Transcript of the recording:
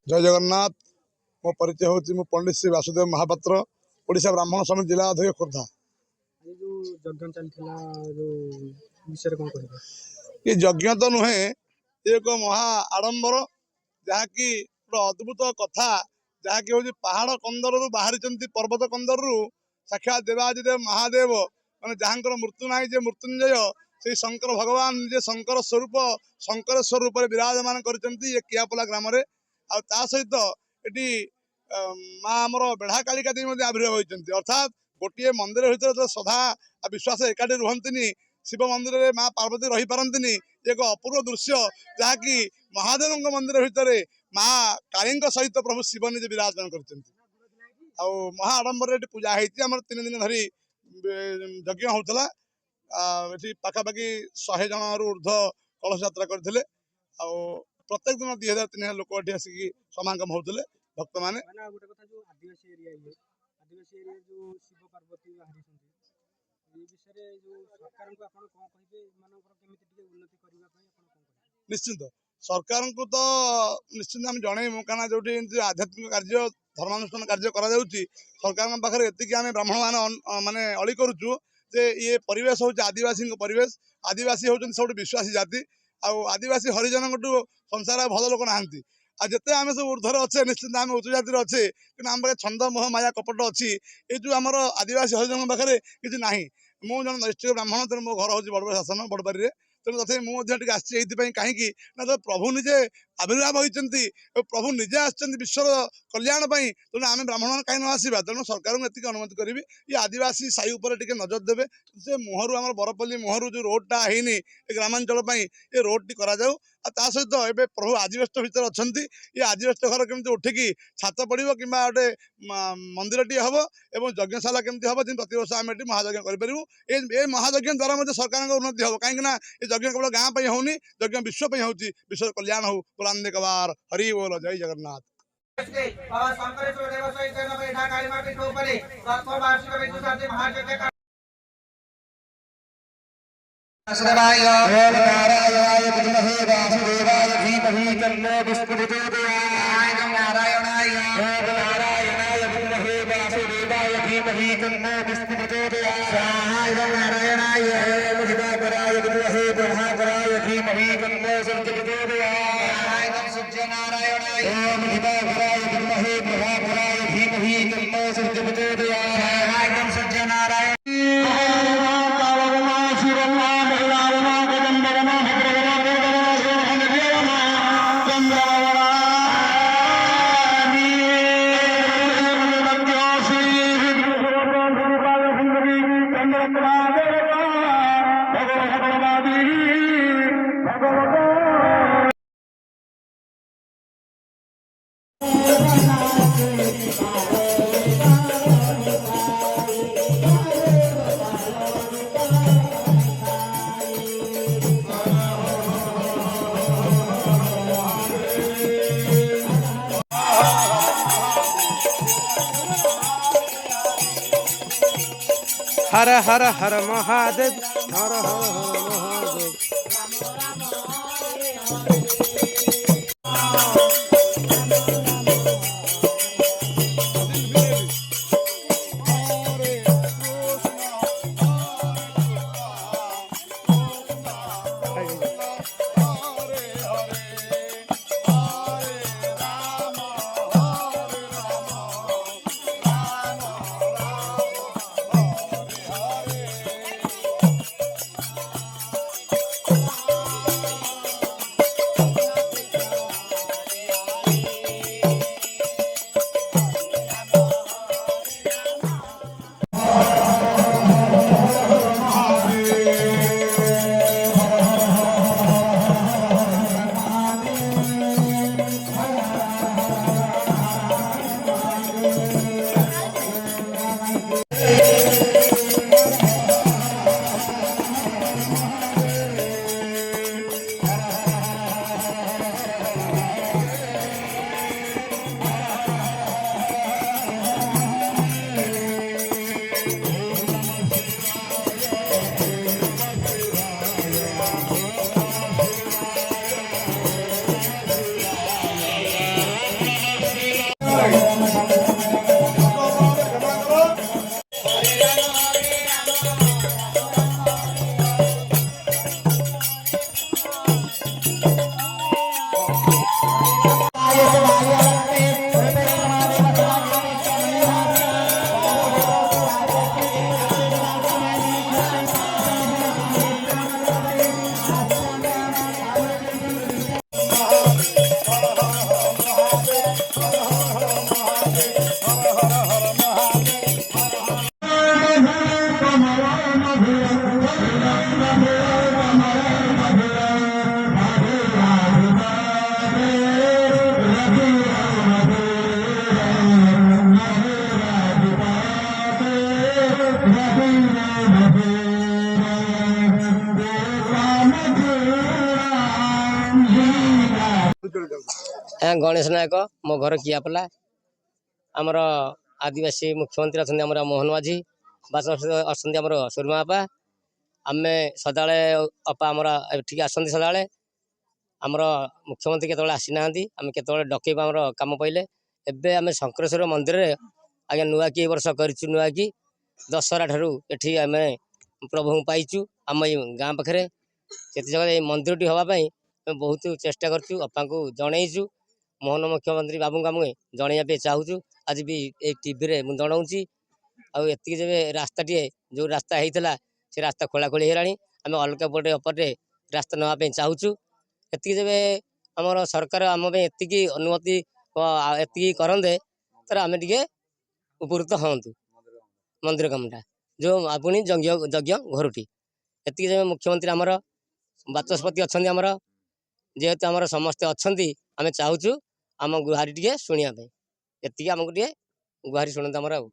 जय जगन्नाथ। मो परिचय होची मो पंडित श्री वासुदेव महापात्र ओडिशा ब्राह्मण समिति जिला अध्यक्ष खोर्धा। ये यज्ञ तो नुहे एक महा आडंबर जहाँकि अद्भुत कथा जहाँकि हूँ पहाड़ कंदर बाहरी पर्वत कंदर साक्षात देवादिदेव महादेव मैंने जहाँ मृत्यु ना जे मृत्युंजय से शंकर भगवान जे शंकर स्वरूप शंकरेश्वर रूप विराजमान कर कियापला ग्राम सहित ये माँ आमर बेढ़ा कालिका देवी आविर्भाव होती अर्थात गोटे मंदिर भर श्रद्धा विश्वास एकाठी रुहंतिनी शिव मंदिर में माँ पार्वती रही पारंतिनी एक अपूर्व दृश्य जहाँकि महादेव मंदिर भितर माँ काली सहित प्रभु शिव निजे विराजमान कर महा आडंबर पूजा होती 3 दिन धरी यज्ञ होता ये पाखापाखि 100 जन ऊर्ध कलश यात्रा करते प्रत्येक दिन 2000-3000 लोक ये आसिक समागम होते भक्त मैंने निश्चिंत सरकार को तो निश्चिंत आम जनइबू क्या जो आध्यात्मिक कार्य धर्मानुष्ठान कार्य करा सरकार पाखे एतिक आम ब्राह्मण मान माने अली करुचु जे ये परिवेश हूँ आदिवासी परिवेश आदिवासी होती सब विश्वासी जाति आदिवासी हरिजन संसार भल लोक नहांती जिते आम सब ऊर्धर अच्छे निश्चिंत आम उच्च जाति अच्छे कि आम पाखे छंद मोह माया कपट अच्छी ये जो आमर आदिवासी हरिजन पाखे किसी ना मुझे जन नैष्ठिक ब्राह्मण तेणु मो घर हूँ बड़बड़ शासन बड़बारी तेणु तथे मुझे आसी कहीं ना प्रभु निजे आविर्भाव होती प्रभु निजे आसछन्ति विश्वर कल्याण तेणु आम ब्राह्मण कहीं न आसवा तेणु सरकार को एति अनुमति करी ये आदिवासी साई उपर टिके नजर देवे से मुहर आम बरपल्ली मुहर जो रोडटा है ग्रामांचल ये रोड टी करा जाऊ सहित ए प्रभु आदिवासी भितर अच्छा ये आदिवासी घर केमती उठिकी छात पड़ो कि गोटे मंदिर टी हम और यज्ञशाला केमती हम प्रति वर्ष आम ये महायज्ञ करूँ ये महायज्ञ द्वारा सरकार उन्नति हम कहीं यज्ञ केवल गाँव पर होनी यज्ञ विश्व होती विश्व कल्याण हो पुरांदे कबार हरि बोल जय जगन्नाथ। ओम नारायणाय विद्महे वासुदेवाय धीमहि तन्नो विष्णुप्रचोदयात्। ओम नारायणाय विद्महे वासुदेवाय धीमहि तन्नो विष्णुप्रचोदयात्। ओम नारायणाय दिवाकराय विद्महे ब्रह्माकराय धीमहि तन्नो सूर्यप्रचोदयात्। ओम सूर्यनारायणाय दिवाकराय विद्महे ब्रह्माकराय धीमहि तन्नो सूर्यप्रचोदयात्। ओम सूर्यनारायण हर हर हर महादेव हर हर हर महादेव। ଗଣେଶ ନାୟକ, ମୋ ଘର କିଆପଲା। ଆମର ଆଦିବାସୀ ମୁଖ୍ୟମନ୍ତ୍ରୀ ଅଛନ୍ତି ଆମର ମୋହନ ମାଝୀ, ଅଛନ୍ତି ଆମର ସୁରମା ବାପା। ଆମେ ସଦାବେଳେ ଅପା ଆମର ଏଠିକି ଆସନ୍ତି ସଦାବେଳେ। ଆମର ମୁଖ୍ୟମନ୍ତ୍ରୀ କେତେବେଳେ ଆସିନାହାନ୍ତି, ଆମେ କେତେବେଳେ ଡକେଇବା ଆମର କାମ ପଇଲେ। ଏବେ ଆମେ ଶଙ୍କରେଶ୍ୱର ମନ୍ଦିରରେ ଆଜ୍ଞା ନୂଆକି ଏ ବର୍ଷ କରିଛୁ। ନୂଆକି ଦଶହରା ଠାରୁ ଏଠି ଆମେ ପ୍ରଭୁଙ୍କୁ ପାଇଛୁ ଆମ ଏଇ ଗାଁ ପାଖରେ। ସେଥିଯୋଗୁଁ ଏଇ ମନ୍ଦିରଟି ହେବା ପାଇଁ ଆମେ ବହୁତ ଚେଷ୍ଟା କରିଛୁ, ଅପାଙ୍କୁ ଜଣେଇଛୁ। ମୋହନ ମୁଖ୍ୟମନ୍ତ୍ରୀ ବାବୁଙ୍କୁ ଆମେ ଜଣେଇବା ପାଇଁ ଚାହୁଁଛୁ। ଆଜି ବି ଏଇ ଟିଭିରେ ମୁଁ ଜଣାଉଛି। ଆଉ ଏତିକି ଯେବେ ରାସ୍ତାଟିଏ ଯେଉଁ ରାସ୍ତା ହେଇଥିଲା ସେ ରାସ୍ତା ଖୋଳାଖୋଳି ହେଇଗଲାଣି। ଆମେ ଅଲଗା ଅପଟେ ରାସ୍ତା ନେବା ପାଇଁ ଚାହୁଁଛୁ। ଏତିକି ଯେବେ ଆମର ସରକାର ଆମ ପାଇଁ ଏତିକି ଅନୁମତି ଏତିକି କରନ୍ତେ ତାର ଆମେ ଟିକେ ଉପକୃତ ହୁଅନ୍ତୁ। ମନ୍ଦିର କାମଟା ଯେଉଁ ପୁଣି ଯଜ୍ଞ ଘରଟି ଏତିକି ଯେବେ ମୁଖ୍ୟମନ୍ତ୍ରୀ ଆମର ବାଚସ୍ପତି ଅଛନ୍ତି ଆମର, ଯେହେତୁ ଆମର ସମସ୍ତେ ଅଛନ୍ତି, ଆମେ ଚାହୁଁଛୁ ଆମ ଗୁହାରି ଟିକେ ଶୁଣିବା ପାଇଁ। ଏତିକି ଆମକୁ ଟିକେ ଗୁହାରି ଶୁଣନ୍ତୁ ଆମର ଆଉ।